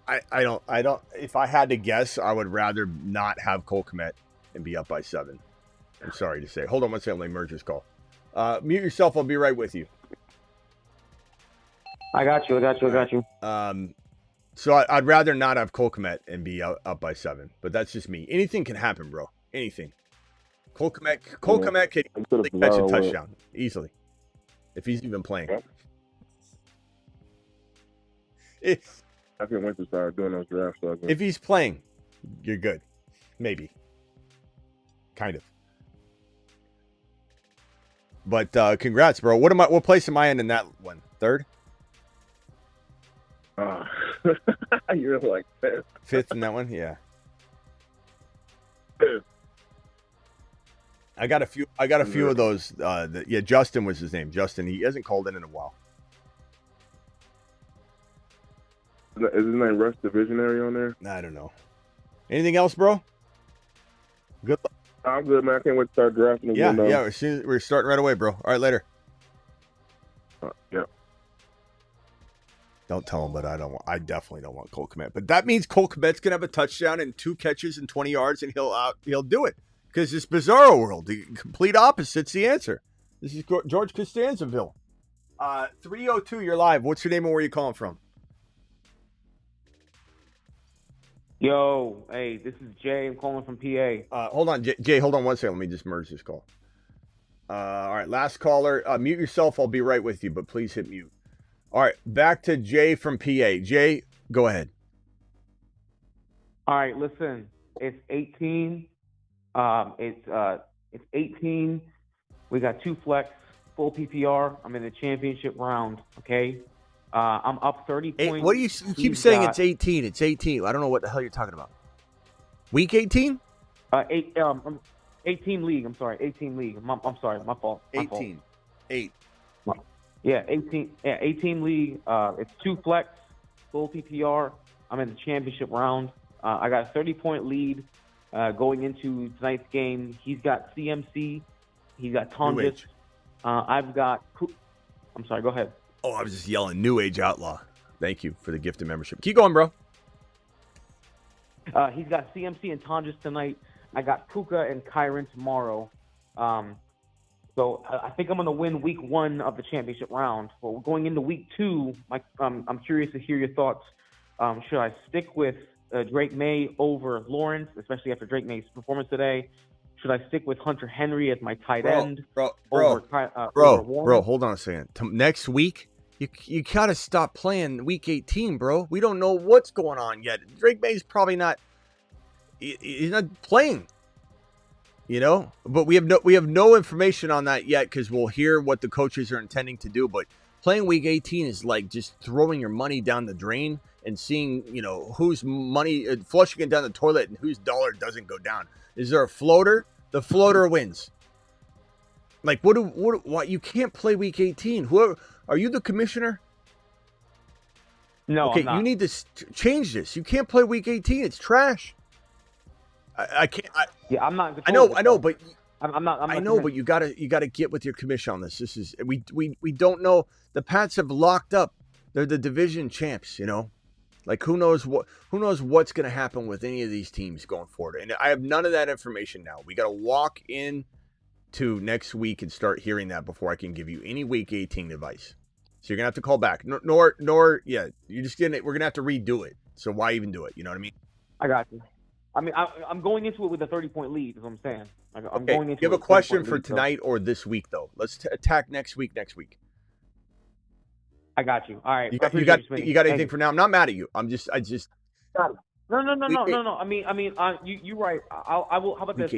I don't. If I had to guess, I would rather not have Cole Kmet and be up by 7. I'm sorry to say. Hold on one second. Let me merge this call. Mute yourself. I'll be right with you. I got you. So I'd rather not have Cole Kmet and be up by 7, but that's just me. Anything can happen, bro. Anything. Cole Kmet can easily catch a touchdown easily if he's even playing. I can't wait to start doing those drafts. If he's playing, you're good. Maybe. Kind of. But congrats, bro. What place am I in that one? 3rd? You're like 5th. 5th in that one? Yeah. 5th. I got a few of those. Justin was his name. Justin. He hasn't called in a while. Is his name Rush the Visionary on there? I don't know. Anything else, bro? Good luck. I'm good, man. I can't wait to start drafting again. Yeah. We're starting right away, bro. All right, later. Yeah. Don't tell him, but I definitely don't want Cole Kmet. But that means Cole Kmet's gonna have a touchdown and 2 catches and 20 yards, and he'll do it because it's Bizarro world. The complete opposite's the answer. This is George Costanzaville. 302. You're live. What's your name and where are you calling from? Yo, hey, this is Jay. I'm calling from PA. Hold on, Jay. Hold on one second. Let me just merge this call. All right, last caller. Mute yourself. I'll be right with you, but please hit mute. All right, back to Jay from PA. Jay, go ahead. All right, listen. It's 18. It's 18. We got 2 flex, full PPR. I'm in the championship round. Okay. I'm up 30 points. What do you keep saying? It's 18. It's 18. I don't know what the hell you're talking about. Week 18? 18 league. I'm sorry. 18 league. I'm sorry. My fault. 18. 8. Yeah, 18. Yeah, 18 league. It's 2 flex, full PPR. I'm in the championship round. I got a 30-point lead going into tonight's game. He's got CMC. He's got Tonjus. I've got. I'm sorry. Go ahead. Oh, I was just yelling, New Age Outlaw. Thank you for the gift of membership. Keep going, bro. He's got CMC and Tonjus tonight. I got Puka and Kyron tomorrow. So I think I'm going to win week 1 of the championship round. But going into week 2, I'm curious to hear your thoughts. Should I stick with Drake May over Lawrence, especially after Drake May's performance today? Should I stick with Hunter Henry as my tight end? Bro, hold on a second. Next week, you got to stop playing week 18, bro. We don't know what's going on yet. Drake May's probably not – he's not playing. You know, but we have no information on that yet because we'll hear what the coaches are intending to do. But playing week 18 is like just throwing your money down the drain and seeing, whose money flushing it down the toilet and whose dollar doesn't go down. Is there a floater? The floater wins. Like, what? You can't play Week 18. Whoever, are you the commissioner? No, okay, I'm not. You need to change this. You can't play Week 18. It's trash. I can't. I'm not. I know, but I'm not. I know, but you gotta get with your commission on this. This is we don't know. The Pats have locked up. They're the division champs. Like who knows what's gonna happen with any of these teams going forward. And I have none of that information now. We gotta walk in to next week and start hearing that before I can give you any Week 18 advice. So you're gonna have to call back. Nor you're just we're gonna have to redo it. So why even do it? You know what I mean? I got you. I mean, I'm going into it with a 30-point lead. Is what I'm saying. I'm okay. going into. You have a question for tonight or this week, though. Let's attack next week. I got you. All right. You got anything for now? I'm not mad at you. I just. Got it. No. I mean, you're right. I will. How about this?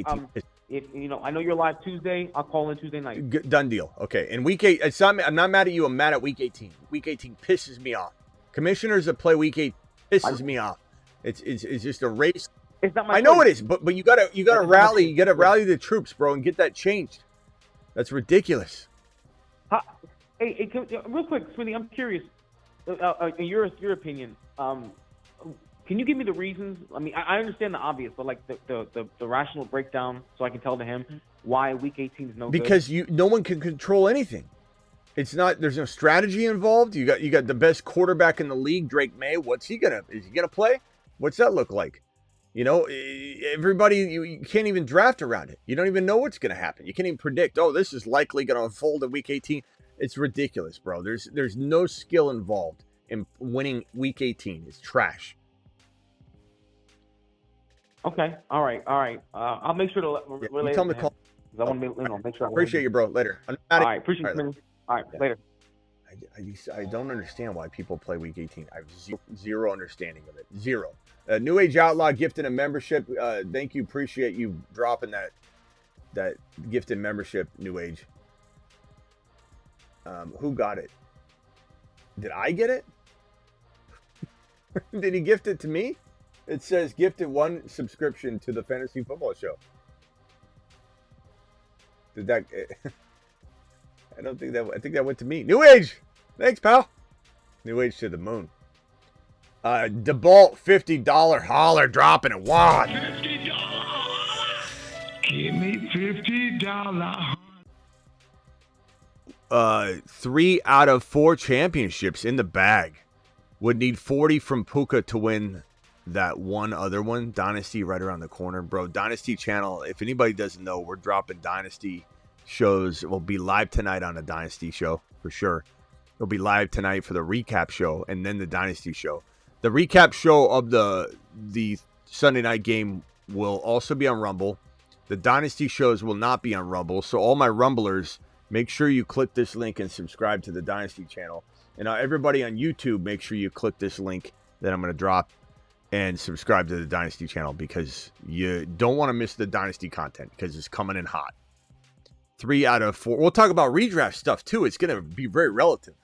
If I know you're live Tuesday, I'll call in Tuesday night. Done deal. Okay. And Week 8, I'm not mad at you. I'm mad at Week 18. Week 18 pisses me off. Commissioners that play Week 8 pisses me off. It's just a race. It's not my I know it is, but you gotta rally. You gotta rally the troops, bro, and get that changed. That's ridiculous. Hey, real quick, Smitty, I'm curious. In your opinion, can you give me the reasons? I mean, I understand the obvious, but like the rational breakdown, so I can tell to him why Week 18 is no good. Because no one can control anything. It's not. There's no strategy involved. You got the best quarterback in the league, Drake May. Is he gonna play? What's that look like? Everybody, you can't even draft around it. You don't even know what's going to happen. You can't even predict, this is likely going to unfold in Week 18. It's ridiculous, bro. There's no skill involved in winning Week 18. It's trash. Okay. All right. I'll make sure to relay tell him to to call. I want to make sure. Appreciate you, bro. Later. All right. Appreciate you. All right. Later. I don't understand why people play Week 18. I have zero understanding of it. Zero. New Age Outlaw gifted a membership. Thank you. Appreciate you dropping that gifted membership, New Age. Who got it? Did I get it? Did he gift it to me? It says gifted 1 subscription to the Fantasy Football Show. Did that? I don't think that. I think that went to me. New Age. Thanks, pal. New Age to the moon. DeBolt $50 holler dropping it. What? $50. Give me $50. 3 out of 4 championships in the bag. Would need 40 from Puka to win that one other one. Dynasty right around the corner, bro. Dynasty channel. If anybody doesn't know, we're dropping Dynasty shows. We'll be live tonight on a Dynasty show for sure. It'll be live tonight for the recap show and then the Dynasty show. The recap show of the Sunday night game will also be on Rumble. The Dynasty shows will not be on Rumble. So all my Rumblers, make sure you click this link and subscribe to the Dynasty channel. And everybody on YouTube, make sure you click this link that I'm going to drop and subscribe to the Dynasty channel because you don't want to miss the Dynasty content because it's coming in hot. 3 out of 4. We'll talk about redraft stuff too. It's going to be very relative,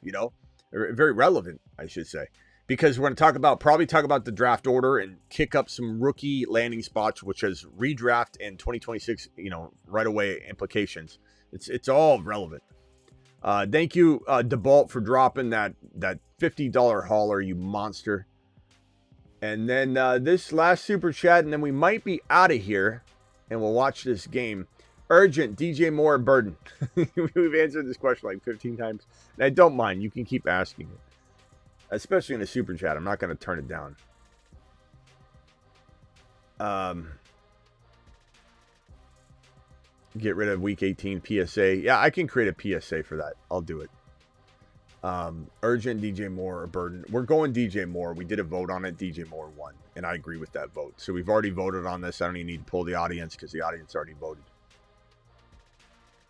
or very relevant, I should say. Because we're going to probably talk about the draft order and kick up some rookie landing spots, which has redraft and 2026, right away implications. It's all relevant. Thank you, DeBolt, for dropping that $50 hauler, you monster. And then this last super chat, and then we might be out of here, and we'll watch this game. Urgent, DJ Moore and Burden. We've answered this question like 15 times, and I don't mind. You can keep asking it. Especially in a super chat. I'm not going to turn it down. Get rid of Week 18 PSA. Yeah, I can create a PSA for that. I'll do it. Urgent, DJ Moore, or Burden. We're going DJ Moore. We did a vote on it. DJ Moore won, and I agree with that vote. So we've already voted on this. I don't even need to pull the audience because the audience already voted.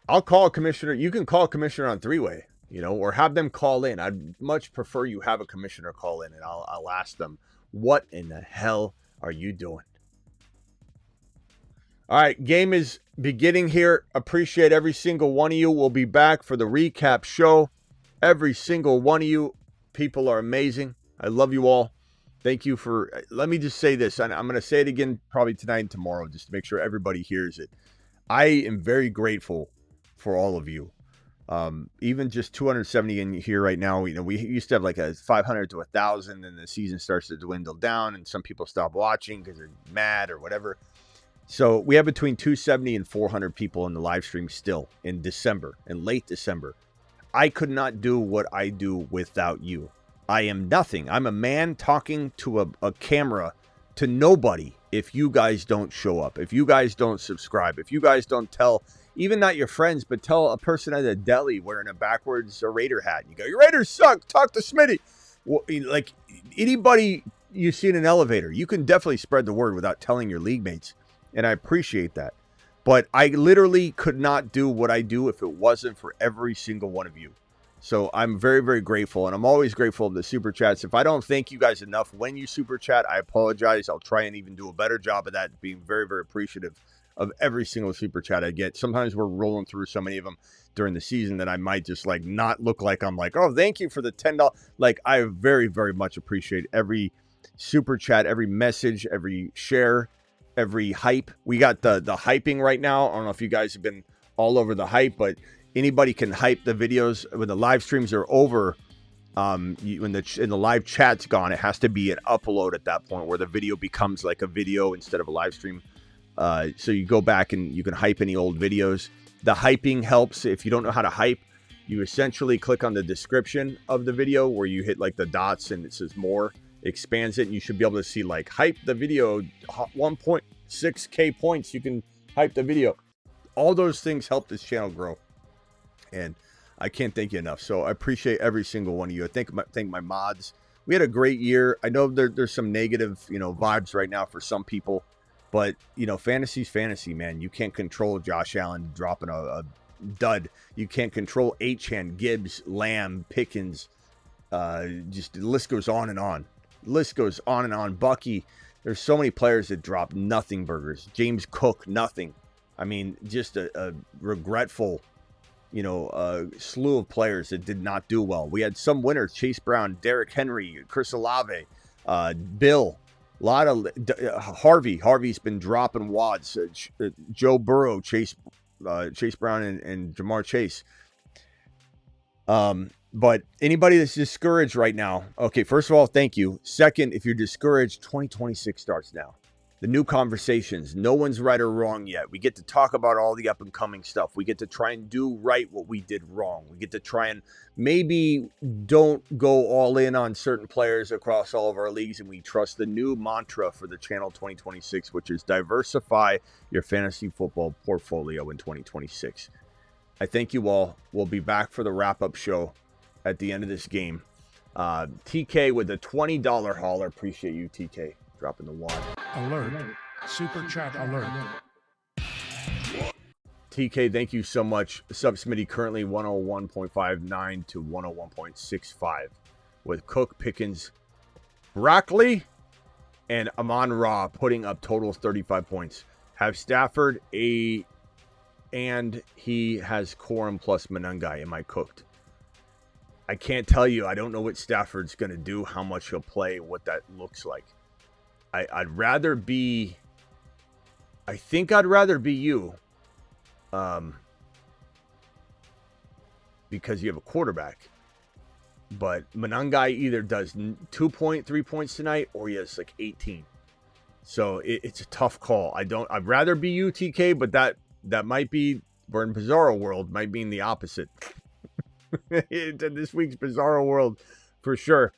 I'll call a commissioner. You can call a commissioner on 3-way. Or have them call in. I'd much prefer you have a commissioner call in, and I'll ask them, what in the hell are you doing? All right, game is beginning here. Appreciate every single one of you. We'll be back for the recap show. Every single one of you people are amazing. I love you all. Thank you for, let me just say this. And I'm going to say it again probably tonight and tomorrow just to make sure everybody hears it. I am very grateful for all of you. Even just 270 in here right now, we used to have like a 500 to 1,000, and the season starts to dwindle down, and some people stop watching because they're mad or whatever. So we have between 270 and 400 people in the live stream still in December, in late December. I could not do what I do without you. I am nothing. I'm a man talking to a camera to nobody if you guys don't show up, if you guys don't subscribe, if you guys don't tell, even not your friends, but tell a person at a deli wearing a backwards Raider hat. You go, your Raiders suck. Talk to Smitty. Well, like anybody you see in an elevator, you can definitely spread the word without telling your league mates. And I appreciate that. But I literally could not do what I do if it wasn't for every single one of you. So I'm very, very grateful. And I'm always grateful of the super chats. If I don't thank you guys enough when you super chat, I apologize. I'll try and even do a better job of that, being very, very appreciative of every single super chat I get. Sometimes we're rolling through so many of them during the season that I might just like not look like I'm like, oh, thank you for the $10. Like, I very, very much appreciate every super chat, every message, every share, every hype. We got the hyping right now. I don't know if you guys have been all over the hype, but anybody can hype the videos when the live streams are over. When the live chat's gone, it has to be an upload at that point where the video becomes like a video instead of a live stream. So you go back and you can hype any old videos. The hyping helps. If you don't know how to hype, you essentially click on the description of the video where you hit like the dots and it says more, expands it, and you should be able to see like hype the video 1.6k points. You can hype the video. All those things help this channel grow, and I can't thank you enough. So I appreciate every single one of you. I thank my mods. We had a great year. I know there's some negative vibes right now for some people, but fantasy's fantasy, man. You can't control Josh Allen dropping a dud. You can't control Achane, Gibbs, Lamb, Pickens. Just the list goes on and on. List goes on and on. Bucky, there's so many players that dropped nothing burgers. James Cook, nothing. I mean, just a regretful, slew of players that did not do well. We had some winners: Chase Brown, Derrick Henry, Chris Olave, Bill, a lot of Harvey. Harvey's been dropping wads. Joe Burrow, Chase Brown, and Jamar Chase. But anybody that's discouraged right now, okay, first of all, thank you. Second, if you're discouraged, 2026 starts now. The new conversations, no one's right or wrong yet. We get to talk about all the up and coming stuff. We get to try and do right what we did wrong. We get to try and maybe don't go all in on certain players across all of our leagues. And we trust the new mantra for the channel 2026, which is diversify your fantasy football portfolio in 2026. I thank you all. We'll be back for the wrap-up show at the end of this game. TK with a $20 hauler. Appreciate you, TK, dropping the wad. Alert. Super chat alert. TK, thank you so much. Sub Smitty currently 101.59 to 101.65 with Cook, Pickens, Broccoli, and Amon Ra putting up total 35 points. Have Stafford and he has Corum plus Manungai. Am I cooked? I can't tell you. I don't know what Stafford's going to do, how much he'll play, what that looks like. I'd rather be... I think I'd rather be you. Because you have a quarterback. But Manungai either does 3 points tonight or he has like 18. So it's a tough call. I'd rather be you, TK, but that might be... We're in Bizarro World. Might mean the opposite. This week's Bizarro World for sure.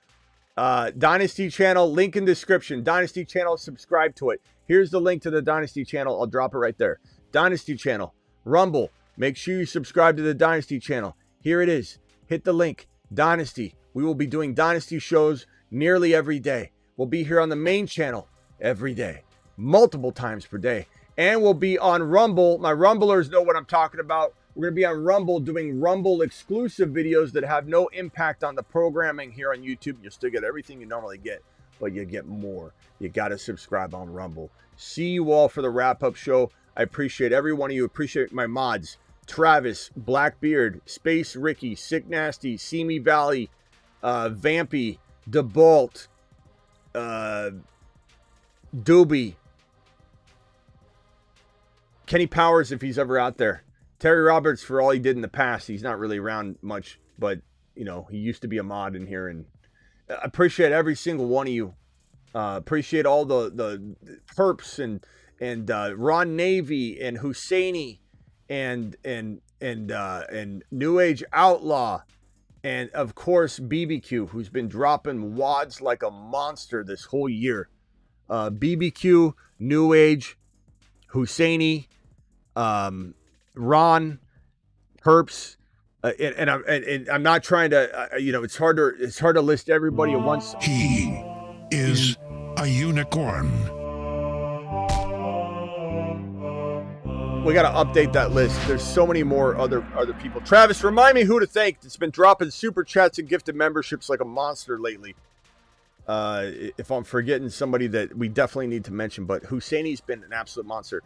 Dynasty channel, link in description. Dynasty channel, subscribe to it. Here's the link to the Dynasty channel. I'll drop it right there. Dynasty channel, Rumble. Make sure you subscribe to the Dynasty channel. Here it is. Hit the link. Dynasty. We will be doing Dynasty shows nearly every day. We'll be here on the main channel every day, multiple times per day. And we'll be on Rumble. My Rumblers know what I'm talking about. We're going to be on Rumble doing Rumble exclusive videos that have no impact on the programming here on YouTube. You'll still get everything you normally get, but you get more. You got to subscribe on Rumble. See you all for the wrap-up show. I appreciate every one of you. Appreciate my mods. Travis, Blackbeard, Space Ricky, Sick Nasty, Simi Valley, Vampy, DeBalt, Doobie. Kenny Powers, if he's ever out there. Terry Roberts, for all he did in the past. He's not really around much, but, you know, he used to be a mod in here. And I appreciate every single one of you. Appreciate all the perps and Ron Navy and Husseini and New Age Outlaw. And, of course, BBQ, who's been dropping wads like a monster this whole year. BBQ, New Age, Husseini, Ron, Herps, and I'm not trying to, it's hard to list everybody at once. He is a unicorn. We got to update that list. There's so many more other people. Travis, remind me who to thank. It's been dropping super chats and gifted memberships like a monster lately. If I'm forgetting somebody that we definitely need to mention, but Husseini's been an absolute monster.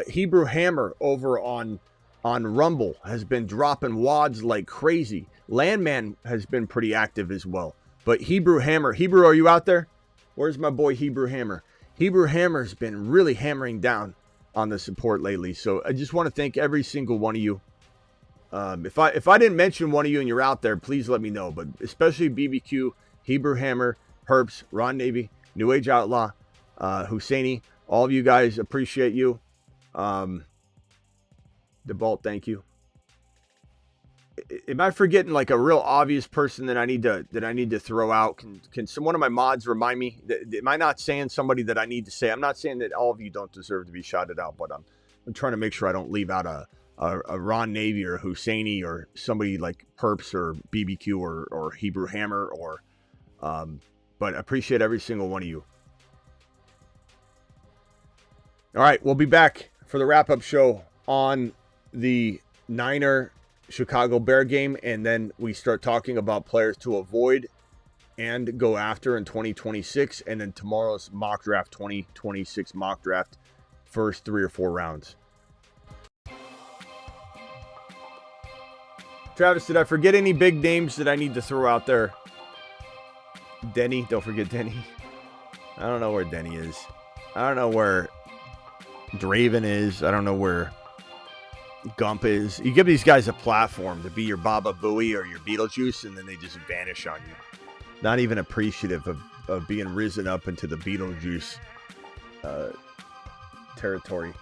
Hebrew Hammer over on Rumble has been dropping wads like crazy. Landman has been pretty active as well. But Hebrew Hammer, are you out there? Where's my boy Hebrew Hammer? Hebrew Hammer's been really hammering down on the support lately. So I just want to thank every single one of you. If I didn't mention one of you and you're out there, please let me know. But especially BBQ, Hebrew Hammer, Herps, Ron Navy, New Age Outlaw, Husseini, all of you guys, appreciate you. DeBalt, thank you. Am I forgetting like a real obvious person that I need to throw out? Can one of my mods remind me? Am I not saying somebody that I need to say? I'm not saying that all of you don't deserve to be shouted out, but I'm trying to make sure I don't leave out a Ron Navy or Husseini or somebody like Perps or BBQ or Hebrew Hammer or but I appreciate every single one of you. All right, we'll be back for the wrap-up show on the Niner Chicago Bear game, and then we start talking about players to avoid and go after in 2026, and then tomorrow's mock draft, 2026 mock draft, first 3 or 4 rounds. Travis, did I forget any big names that I need to throw out there? Denny, don't forget Denny. I don't know where Denny is. I don't know where Draven is. I don't know where Gump is. You give these guys a platform to be your Baba Booey or your Beetlejuice, and then they just vanish on you. Not even appreciative of being risen up into the Beetlejuice territory.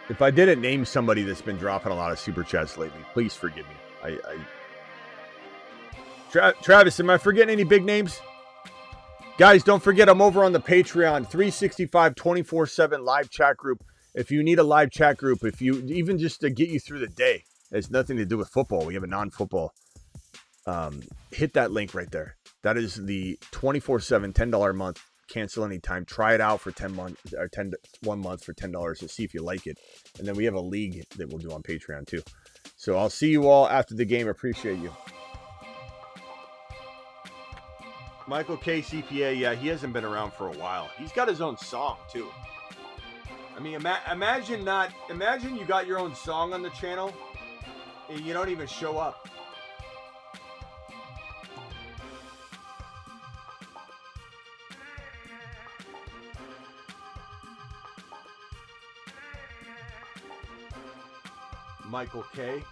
If I didn't name somebody that's been dropping a lot of super chats lately, please forgive me. Travis, am I forgetting any big names? Guys, don't forget I'm over on the Patreon, 365 24/7 live chat group. If you need a live chat group, if you even just to get you through the day, it has nothing to do with football. We have a non-football. Hit that link right there. That is the 24/7 $10 a month. Cancel anytime. Try it out for 1 month for $10 to see if you like it. And then we have a league that we'll do on Patreon too. So I'll see you all after the game. Appreciate you. Michael K. CPA, yeah, he hasn't been around for a while. He's got his own song too. I mean, imagine you got your own song on the channel and you don't even show up. Michael K.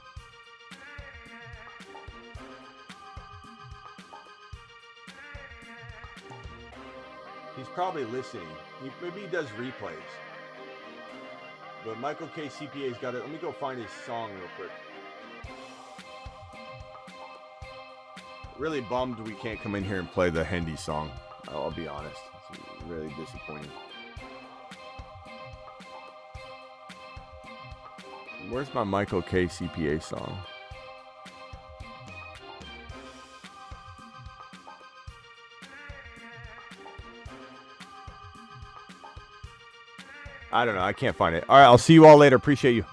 He's probably listening. Maybe he does replays. But Michael K. CPA's got it. Let me go find his song real quick. Really bummed we can't come in here and play the Hindi song. I'll be honest. It's really disappointing. Where's my Michael K. CPA song? I don't know. I can't find it. All right. I'll see you all later. Appreciate you.